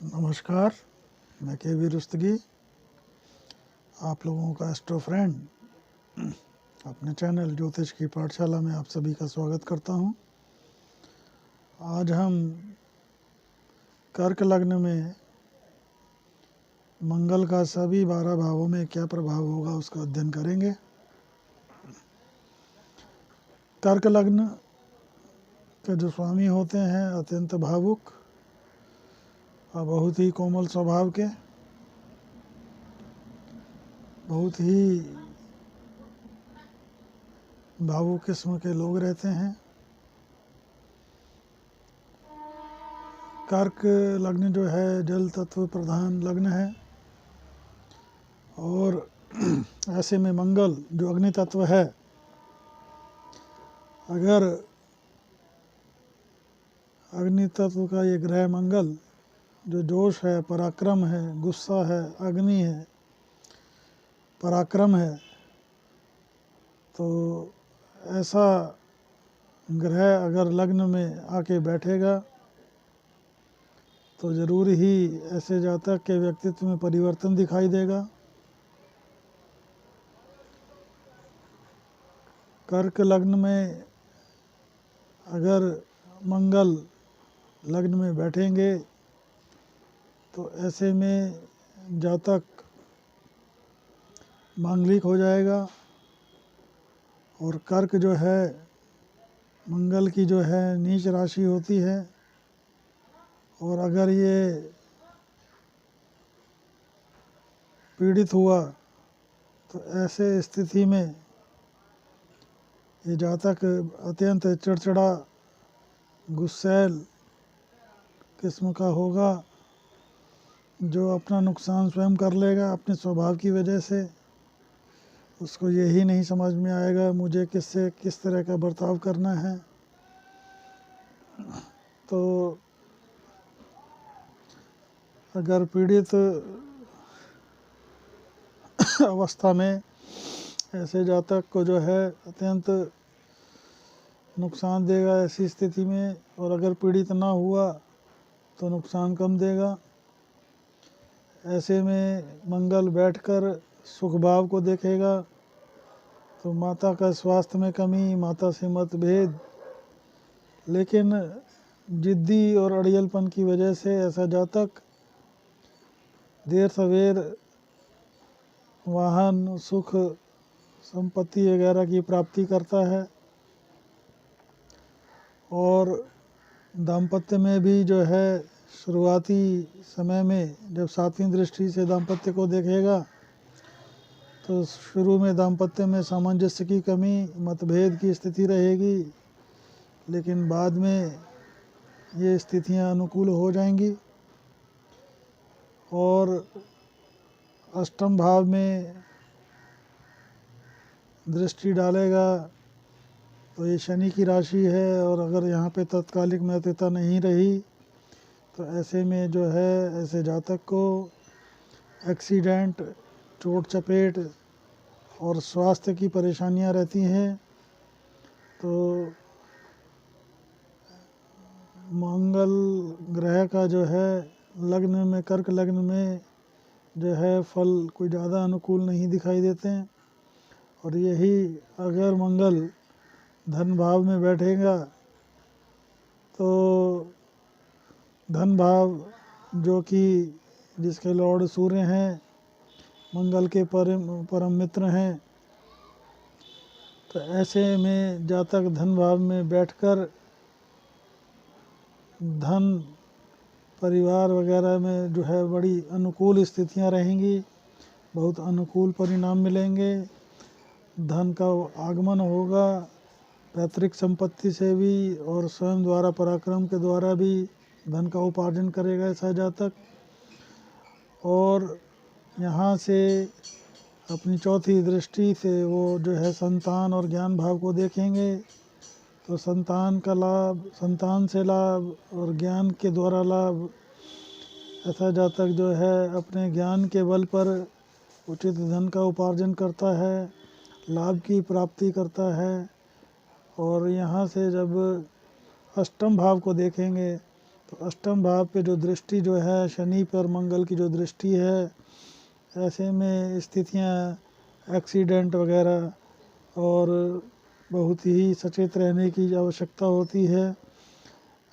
नमस्कार, मैं के.वी. रुस्तगी, आप लोगों का एस्ट्रो फ्रेंड अपने चैनल ज्योतिष की पाठशाला में आप सभी का स्वागत करता हूं। आज हम कर्क लग्न में मंगल का सभी 12 भावों में क्या प्रभाव होगा उसका अध्ययन करेंगे। कर्क लग्न के जो स्वामी होते हैं अत्यंत भावुक और बहुत ही कोमल स्वभाव के, बहुत ही भावुक किस्म के लोग रहते हैं। कर्क लग्न जो है जल तत्व प्रधान लग्न है और ऐसे में मंगल जो अग्नि तत्व है, अगर अग्नि तत्व का ये ग्रह मंगल जो जोश है, पराक्रम है, गुस्सा है, अग्नि है, पराक्रम है, तो ऐसा ग्रह अगर लग्न में आके बैठेगा तो ज़रूर ही ऐसे जातक के व्यक्तित्व में परिवर्तन दिखाई देगा। कर्क लग्न में अगर मंगल लग्न में बैठेंगे तो ऐसे में जातक मांगलिक हो जाएगा और कर्क जो है मंगल की जो है नीच राशि होती है और अगर ये पीड़ित हुआ तो ऐसे स्थिति में ये जातक अत्यंत चिड़चिड़ा गुस्सैल किस्म का होगा, जो अपना नुकसान स्वयं कर लेगा अपने स्वभाव की वजह से। उसको यही नहीं समझ में आएगा मुझे किससे किस तरह का बर्ताव करना है। तो अगर पीड़ित अवस्था में ऐसे जातक को जो है अत्यंत नुकसान देगा ऐसी स्थिति में, और अगर पीड़ित ना हुआ तो नुकसान कम देगा। ऐसे में मंगल बैठकर सुख भाव को देखेगा तो माता का स्वास्थ्य में कमी, माता से मतभेद, लेकिन जिद्दी और अड़ियलपन की वजह से ऐसा जातक देर सवेर वाहन, सुख, संपत्ति वगैरह की प्राप्ति करता है और दाम्पत्य में भी जो है शुरुआती समय में जब सातवीं दृष्टि से दाम्पत्य को देखेगा तो शुरू में दाम्पत्य में सामंजस्य की कमी, मतभेद की स्थिति रहेगी, लेकिन बाद में ये स्थितियां अनुकूल हो जाएंगी। और अष्टम भाव में दृष्टि डालेगा तो ये शनि की राशि है और अगर यहाँ पे तत्कालिक महत्वता नहीं रही तो ऐसे में जो है ऐसे जातक को एक्सीडेंट, चोट चपेट और स्वास्थ्य की परेशानियाँ रहती हैं। तो मंगल ग्रह का जो है लग्न में, कर्क लग्न में जो है फल कोई ज़्यादा अनुकूल नहीं दिखाई देते हैं। और यही अगर मंगल धन भाव में बैठेगा तो धन भाव जो कि जिसके लॉर्ड सूर्य हैं, मंगल के परम मित्र हैं, तो ऐसे में जातक धन भाव में बैठकर धन, परिवार वगैरह में जो है बड़ी अनुकूल स्थितियां रहेंगी, बहुत अनुकूल परिणाम मिलेंगे, धन का आगमन होगा पैतृक संपत्ति से भी और स्वयं द्वारा पराक्रम के द्वारा भी धन का उपार्जन करेगा ऐसा जातक। और यहाँ से अपनी चौथी दृष्टि से वो जो है संतान और ज्ञान भाव को देखेंगे तो संतान का लाभ, संतान से लाभ और ज्ञान के द्वारा लाभ। ऐसा जातक जो है अपने ज्ञान के बल पर उचित धन का उपार्जन करता है, लाभ की प्राप्ति करता है। और यहाँ से जब अष्टम भाव को देखेंगे तो अष्टम भाव पे जो दृष्टि जो है शनि पर मंगल की जो दृष्टि है, ऐसे में स्थितियाँ एक्सीडेंट वगैरह और बहुत ही सचेत रहने की आवश्यकता होती है।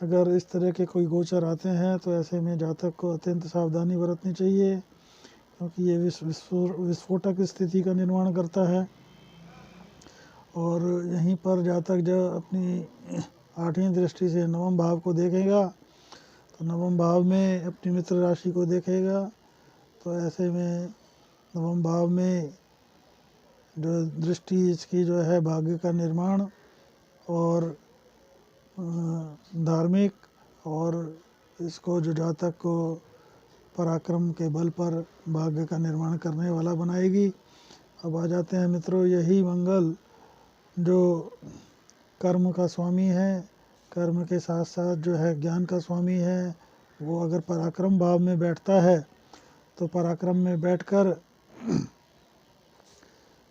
अगर इस तरह के कोई गोचर आते हैं तो ऐसे में जातक को अत्यंत सावधानी बरतनी चाहिए, क्योंकि ये विस्फोटक स्थिति का निर्माण करता है। और यहीं पर जातक जब अपनी 8वीं दृष्टि से नवम भाव को देखेगा तो नवम भाव में अपनी मित्र राशि को देखेगा, तो ऐसे में नवम भाव में जो दृष्टि इसकी जो है भाग्य का निर्माण और धार्मिक, और इसको जो जातक को पराक्रम के बल पर भाग्य का निर्माण करने वाला बनाएगी। अब आ जाते हैं मित्रों, यही मंगल जो कर्म का स्वामी है, कर्म के साथ साथ जो है ज्ञान का स्वामी है, वो अगर पराक्रम भाव में बैठता है तो पराक्रम में बैठकर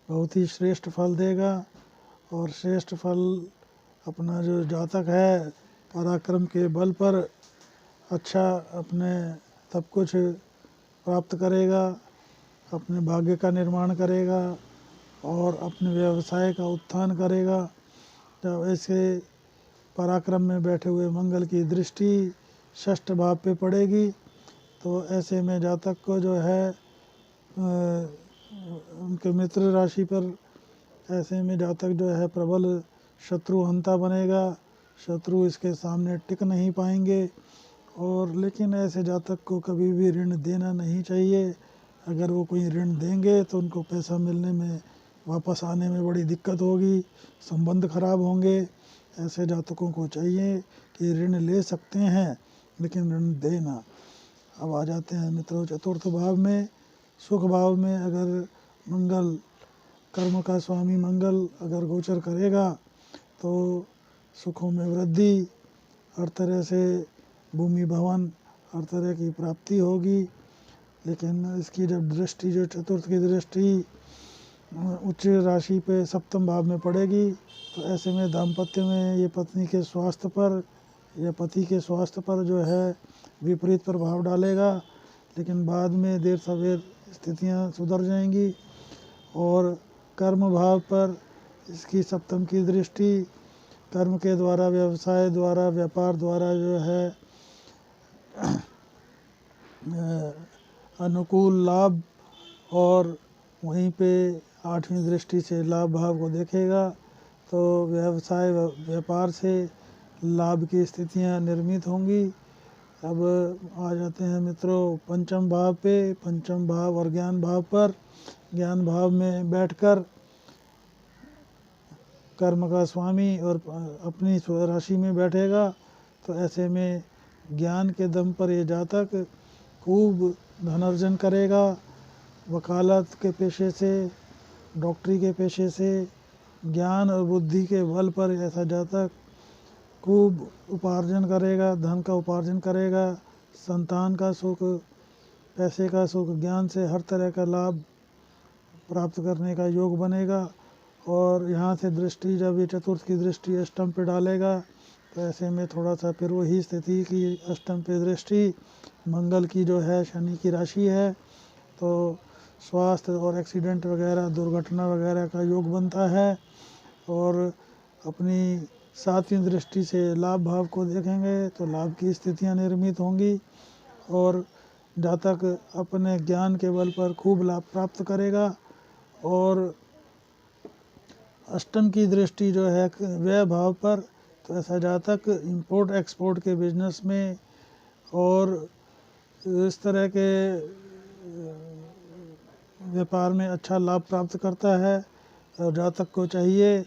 बहुत ही श्रेष्ठ फल देगा। और श्रेष्ठ फल अपना जो जातक है पराक्रम के बल पर अच्छा अपने सब कुछ प्राप्त करेगा, अपने भाग्य का निर्माण करेगा और अपने व्यवसाय का उत्थान करेगा। जब ऐसे पराक्रम में बैठे हुए मंगल की दृष्टि षष्ठ भाव पे पड़ेगी तो ऐसे में जातक को जो है उनके मित्र राशि पर ऐसे में जातक जो है प्रबल शत्रुहंता बनेगा, शत्रु इसके सामने टिक नहीं पाएंगे। और लेकिन ऐसे जातक को कभी भी ऋण देना नहीं चाहिए। अगर वो कोई ऋण देंगे तो उनको पैसा मिलने में, वापस आने में बड़ी दिक्कत होगी, संबंध खराब होंगे। ऐसे जातकों को चाहिए कि ऋण ले सकते हैं लेकिन ऋण देना। अब आ जाते हैं मित्रों चतुर्थ भाव में, सुख भाव में अगर मंगल, कर्म का स्वामी मंगल अगर गोचर करेगा तो सुखों में वृद्धि, हर तरह से भूमि भवन हर तरह की प्राप्ति होगी। लेकिन इसकी जब दृष्टि जो चतुर्थ की दृष्टि उच्च राशि पे सप्तम भाव में पड़ेगी तो ऐसे में दाम्पत्य में ये पत्नी के स्वास्थ्य पर या पति के स्वास्थ्य पर जो है विपरीत प्रभाव डालेगा, लेकिन बाद में देर सवेर स्थितियां सुधर जाएंगी। और कर्म भाव पर इसकी सप्तम की दृष्टि कर्म के द्वारा, व्यवसाय द्वारा, व्यापार द्वारा जो है अनुकूल लाभ, और वहीं पे 8वीं दृष्टि से लाभ भाव को देखेगा तो व्यवसाय व्यापार से लाभ की स्थितियां निर्मित होंगी। अब आ जाते हैं मित्रों पंचम भाव पे, पंचम भाव और ज्ञान भाव पर। ज्ञान भाव में बैठकर कर्म का स्वामी और अपनी राशि में बैठेगा तो ऐसे में ज्ञान के दम पर ये जातक खूब धन अर्जन करेगा। वकालत के पेशे से, डॉक्टरी के पेशे से, ज्ञान और बुद्धि के बल पर ऐसा जातक खूब उपार्जन करेगा, धन का उपार्जन करेगा। संतान का सुख, पैसे का सुख, ज्ञान से हर तरह का लाभ प्राप्त करने का योग बनेगा। और यहाँ से दृष्टि जब ये चतुर्थ की दृष्टि अष्टम पे डालेगा तो ऐसे में थोड़ा सा फिर वही स्थिति की अष्टम पे दृष्टि मंगल की जो है शनि की राशि है तो स्वास्थ्य और एक्सीडेंट वगैरह, दुर्घटना वगैरह का योग बनता है। और अपनी 7वीं दृष्टि से लाभ भाव को देखेंगे तो लाभ की स्थितियां निर्मित होंगी और जातक अपने ज्ञान के बल पर खूब लाभ प्राप्त करेगा। और अष्टम की दृष्टि जो है व्यय भाव पर तो ऐसा जातक इंपोर्ट एक्सपोर्ट के बिजनेस में और इस तरह के व्यापार में अच्छा लाभ प्राप्त करता है। और जातक को चाहिए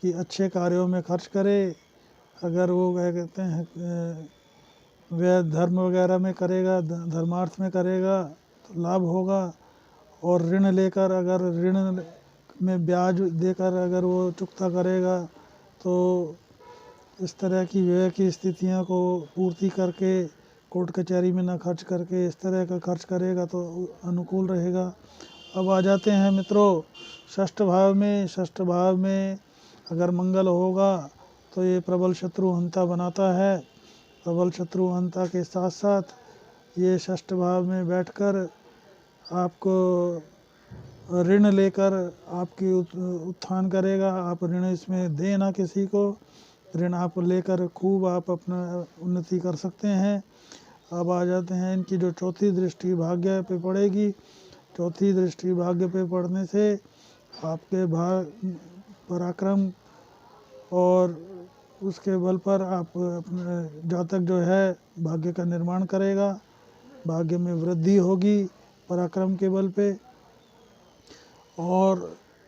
कि अच्छे कार्यों में खर्च करे। अगर वो क्या कहते हैं व्यय धर्म वगैरह में करेगा, धर्मार्थ में करेगा तो लाभ होगा। और ऋण लेकर, अगर ऋण में ब्याज देकर अगर वो चुकता करेगा तो इस तरह की व्यय की स्थितियों को पूर्ति करके कोर्ट कचहरी में ना खर्च करके इस तरह का खर्च करेगा तो अनुकूल रहेगा। अब आ जाते हैं मित्रों षष्ठ भाव में। षष्ठ भाव में अगर मंगल होगा तो ये प्रबल शत्रुहंता बनाता है प्रबल शत्रुअंता के साथ साथ ये षष्ठ भाव में बैठकर आपको ऋण लेकर आपकी उत्थान करेगा। आप ऋण इसमें देना किसी को, ऋण आप लेकर खूब आप अपना उन्नति कर सकते हैं। अब आ जाते हैं इनकी जो चौथी दृष्टि भाग्य पे पड़ेगी। चौथी दृष्टि भाग्य पे पड़ने से आपके पराक्रम और उसके बल पर आप अपने जातक जो है भाग्य का निर्माण करेगा, भाग्य में वृद्धि होगी पराक्रम के बल पे। और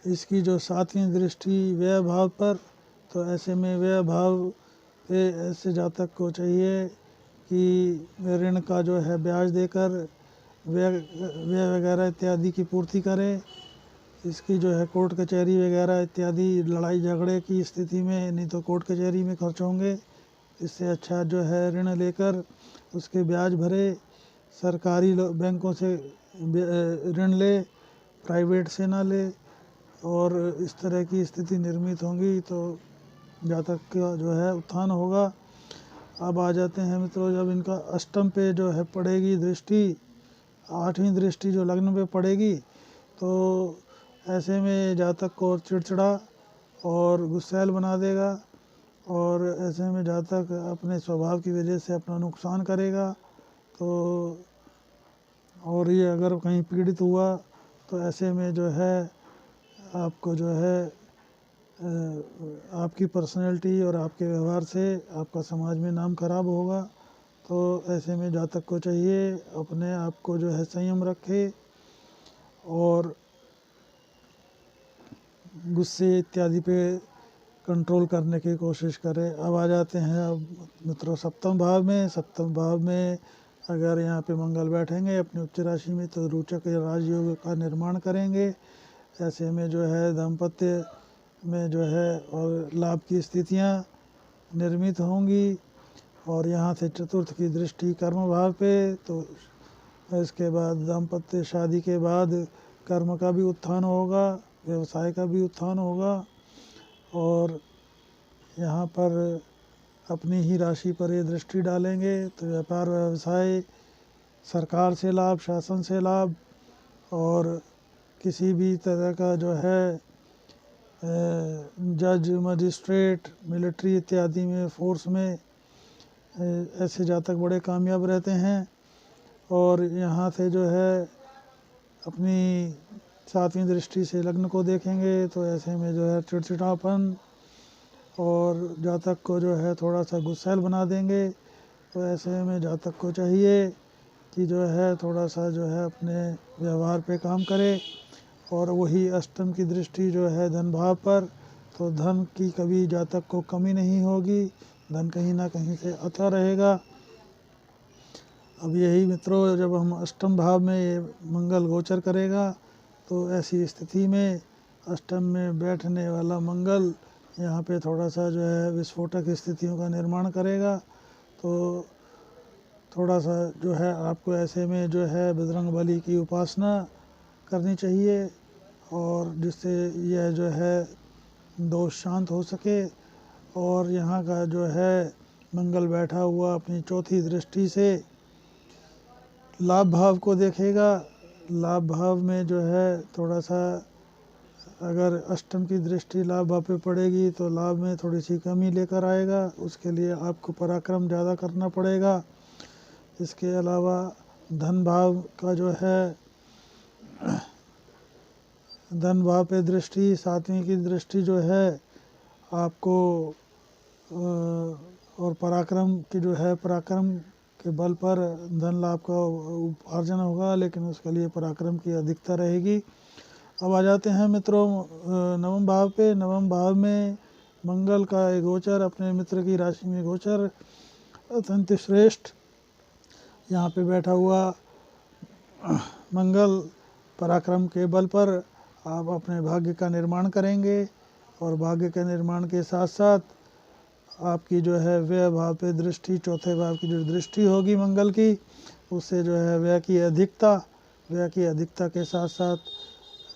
इसकी जो सातवीं दृष्टि व्यय भाव पर, तो ऐसे में व्यय भाव पे ऐसे जातक को चाहिए कि ऋण का जो है ब्याज देकर व्यय वगैरह इत्यादि की पूर्ति करे। इसकी जो है कोर्ट कचहरी वगैरह इत्यादि लड़ाई झगड़े की स्थिति में, नहीं तो कोर्ट कचहरी में खर्च होंगे। इससे अच्छा जो है ऋण लेकर उसके ब्याज भरे, सरकारी बैंकों से ऋण ले, प्राइवेट से ना ले, और इस तरह की स्थिति निर्मित होंगी तो जातक का जो है उत्थान होगा। अब आ जाते हैं मित्रों, जब इनका अष्टम पे जो है पड़ेगी दृष्टि, आठवीं दृष्टि जो लग्न पे पड़ेगी, तो ऐसे में जातक को चिड़चिड़ा और गुस्सैल बना देगा, और ऐसे में जातक अपने स्वभाव की वजह से अपना नुकसान करेगा। तो और ये अगर कहीं पीड़ित हुआ तो ऐसे में जो है आपको जो है आपकी पर्सनैलिटी और आपके व्यवहार से आपका समाज में नाम खराब होगा। तो ऐसे में जातक को चाहिए अपने आप को जो है संयम रखे और गुस्से इत्यादि पे कंट्रोल करने की कोशिश करे। अब आ जाते हैं अब मित्रों सप्तम भाव में। सप्तम भाव में अगर यहाँ पे मंगल बैठेंगे अपनी उच्च राशि में तो रोचक राजयोग का निर्माण करेंगे। ऐसे में जो है दाम्पत्य में जो है और लाभ की स्थितियाँ निर्मित होंगी। और यहाँ से चतुर्थ की दृष्टि कर्म भाव पे, तो इसके बाद दाम्पत्य शादी के बाद कर्म का भी उत्थान होगा, व्यवसाय का भी उत्थान होगा। और यहाँ पर अपनी ही राशि पर ये दृष्टि डालेंगे तो व्यापार व्यवसाय, सरकार से लाभ, शासन से लाभ, और किसी भी तरह का जो है जज, मजिस्ट्रेट, मिलिट्री इत्यादि में, फोर्स में ऐसे जातक बड़े कामयाब रहते हैं। और यहाँ से जो है अपनी सातवीं दृष्टि से लग्न को देखेंगे तो ऐसे में जो है चिड़चिड़ापन और जातक को जो है थोड़ा सा गुस्सैल बना देंगे। तो ऐसे में जातक को चाहिए कि जो है थोड़ा सा जो है अपने व्यवहार पे काम करे। और वही अष्टम की दृष्टि जो है धन भाव पर, तो धन की कभी जातक को कमी नहीं होगी, धन कहीं ना कहीं से आता रहेगा। अब यही मित्रों जब हम अष्टम भाव में ये मंगल गोचर करेगा तो ऐसी स्थिति में अष्टम में बैठने वाला मंगल यहाँ पे थोड़ा सा जो है विस्फोटक स्थितियों का निर्माण करेगा। तो थोड़ा सा जो है आपको ऐसे में जो है बजरंग बली की उपासना करनी चाहिए, और जिससे यह जो है दोष शांत हो सके। और यहाँ का जो है मंगल बैठा हुआ अपनी चौथी दृष्टि से लाभ भाव को देखेगा। लाभ भाव में जो है थोड़ा सा अगर अष्टम की दृष्टि लाभ भाव पे पड़ेगी तो लाभ में थोड़ी सी कमी लेकर आएगा। उसके लिए आपको पराक्रम ज़्यादा करना पड़ेगा। इसके अलावा धन भाव का जो है धन भाव पे दृष्टि, सातवीं की दृष्टि जो है आपको और पराक्रम की जो है पराक्रम के बल पर धन लाभ का उपार्जन होगा, लेकिन उसके लिए पराक्रम की अधिकता रहेगी। अब आ जाते हैं मित्रों नवम भाव पे। नवम भाव में मंगल का एक गोचर अपने मित्र की राशि में गोचर अत्यंत श्रेष्ठ। यहाँ पे बैठा हुआ मंगल पराक्रम के बल पर आप अपने भाग्य का निर्माण करेंगे, और भाग्य के निर्माण के साथ साथ आपकी जो है व्यय भाव पे दृष्टि, चौथे भाव की जो दृष्टि होगी मंगल की, उससे जो है व्यय की अधिकता के साथ साथ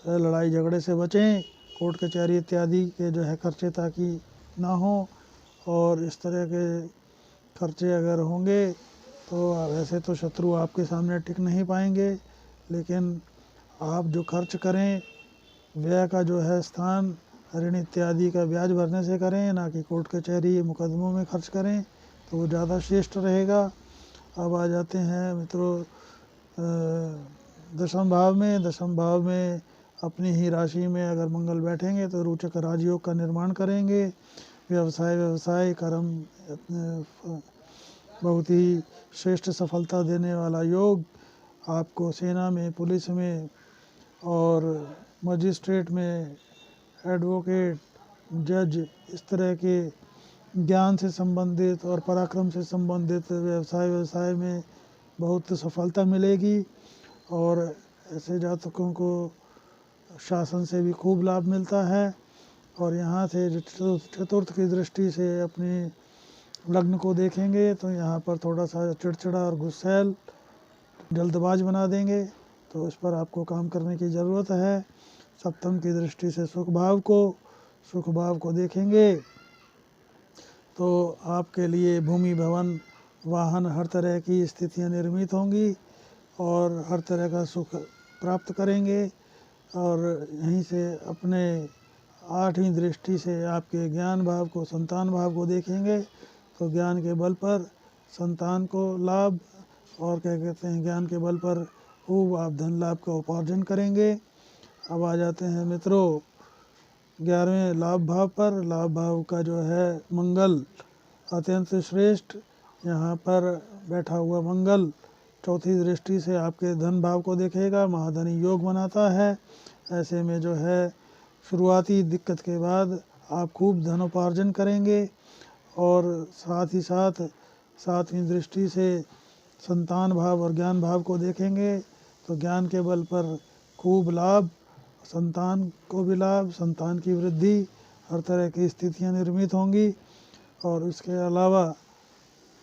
लड़ाई झगड़े से बचें, कोर्ट कचहरी इत्यादि के जो है खर्चे ताकि ना हो। और इस तरह के खर्चे अगर होंगे तो वैसे तो शत्रु आपके सामने टिक नहीं पाएंगे, लेकिन आप जो खर्च करें व्यय का जो है स्थान ऋण इत्यादि का ब्याज भरने से करें, ना कि कोर्ट कचहरी मुकदमों में खर्च करें, तो वो ज़्यादा श्रेष्ठ रहेगा। अब आ जाते हैं मित्रों दशम भाव में। दशम भाव में अपनी ही राशि में अगर मंगल बैठेंगे तो रोचक राजयोग का निर्माण करेंगे। व्यवसाय कर्म बहुत ही श्रेष्ठ सफलता देने वाला योग आपको सेना में, पुलिस में और मजिस्ट्रेट में, एडवोकेट, जज, इस तरह के ज्ञान से संबंधित और पराक्रम से संबंधित व्यवसाय में बहुत सफलता मिलेगी। और ऐसे जातकों को शासन से भी खूब लाभ मिलता है। और यहाँ से चतुर्थ की दृष्टि से अपनी लग्न को देखेंगे तो यहाँ पर थोड़ा सा चिड़चिड़ा और गुस्सैल, जल्दबाज बना देंगे, तो इस पर आपको काम करने की ज़रूरत है। सप्तम की दृष्टि से सुख भाव को देखेंगे तो आपके लिए भूमि, भवन, वाहन, हर तरह की स्थितियाँ निर्मित होंगी और हर तरह का सुख प्राप्त करेंगे। और यहीं से अपने 8वीं दृष्टि से आपके ज्ञान भाव को, संतान भाव को देखेंगे तो ज्ञान के बल पर संतान को लाभ, और क्या कहते हैं, ज्ञान के बल पर खूब आप धन लाभ का उपार्जन करेंगे। अब आ जाते हैं मित्रों 11वें लाभ भाव पर। लाभ भाव का जो है मंगल अत्यंत श्रेष्ठ, यहाँ पर बैठा हुआ मंगल चौथी दृष्टि से आपके धन भाव को देखेगा, महाधनी योग बनाता है। ऐसे में जो है शुरुआती दिक्कत के बाद आप खूब धनोपार्जन करेंगे। और साथ ही साथ 7वीं दृष्टि से संतान भाव और ज्ञान भाव को देखेंगे तो ज्ञान के बल पर खूब लाभ, संतान को भी लाभ, संतान की वृद्धि, हर तरह की स्थितियाँ निर्मित होंगी। और इसके अलावा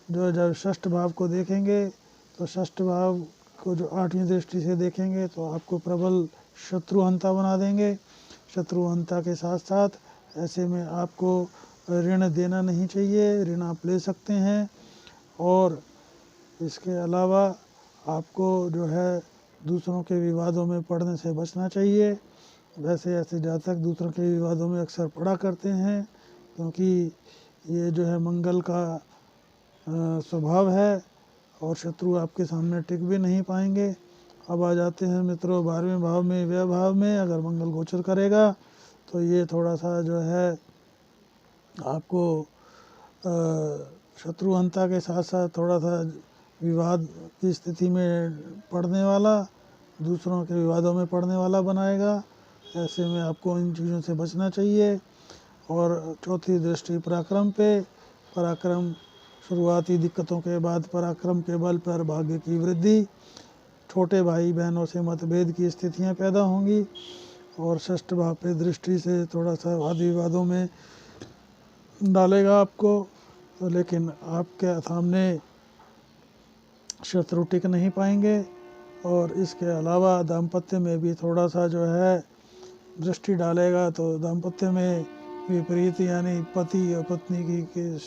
जो जब षष्ठ भाव को देखेंगे तो षष्ठ भाव को जो 8वीं दृष्टि से देखेंगे तो आपको प्रबल शत्रुहंता बना देंगे। शत्रुहंता के साथ साथ ऐसे में आपको ऋण देना नहीं चाहिए, ऋण आप ले सकते हैं। और इसके अलावा आपको जो है दूसरों के विवादों में पड़ने से बचना चाहिए। वैसे ऐसे जातक दूसरों के विवादों में अक्सर पड़ा करते हैं, क्योंकि ये जो है मंगल का स्वभाव है और शत्रु आपके सामने टिक भी नहीं पाएंगे। अब आ जाते हैं मित्रों 12वें भाव में, व्यय भाव में अगर मंगल गोचर करेगा तो ये थोड़ा सा जो है आपको शत्रुहंता के साथ साथ थोड़ा सा विवाद की स्थिति में पड़ने वाला, दूसरों के विवादों में पड़ने वाला बनाएगा। ऐसे में आपको इन चीज़ों से बचना चाहिए। और चौथी दृष्टि पराक्रम पे, पराक्रम शुरुआती दिक्कतों के बाद पराक्रम के बल पर भाग्य की वृद्धि, छोटे भाई बहनों से मतभेद की स्थितियां पैदा होंगी। और षष्ठ भाव पे दृष्टि से थोड़ा सा वाद विवादों में डालेगा आपको, तो लेकिन आपके सामने शत्रु टिक नहीं पाएंगे। और इसके अलावा दाम्पत्य में भी थोड़ा सा जो है दृष्टि डालेगा तो दाम्पत्य में विपरीत, यानी पति और पत्नी की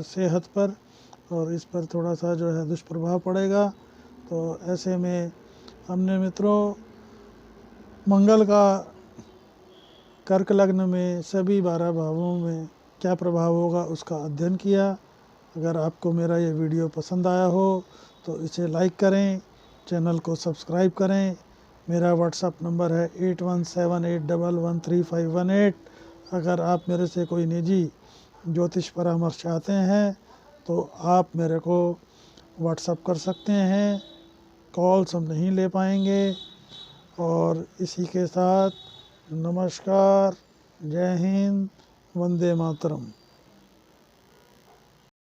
सेहत पर, और इस पर थोड़ा सा जो है दुष्प्रभाव पड़ेगा। तो ऐसे में हमने मित्रों मंगल का कर्क लग्न में सभी 12 भावों में क्या प्रभाव होगा उसका अध्ययन किया। अगर आपको मेरा ये वीडियो पसंद आया हो तो इसे लाइक करें, चैनल को सब्सक्राइब करें। मेरा व्हाट्सअप नंबर है 8178113518। अगर आप मेरे से कोई निजी ज्योतिष परामर्श चाहते हैं तो आप मेरे को व्हाट्सअप कर सकते हैं, कॉल्स हम नहीं ले पाएंगे। और इसी के साथ नमस्कार, जय हिंद, वंदे मातरम।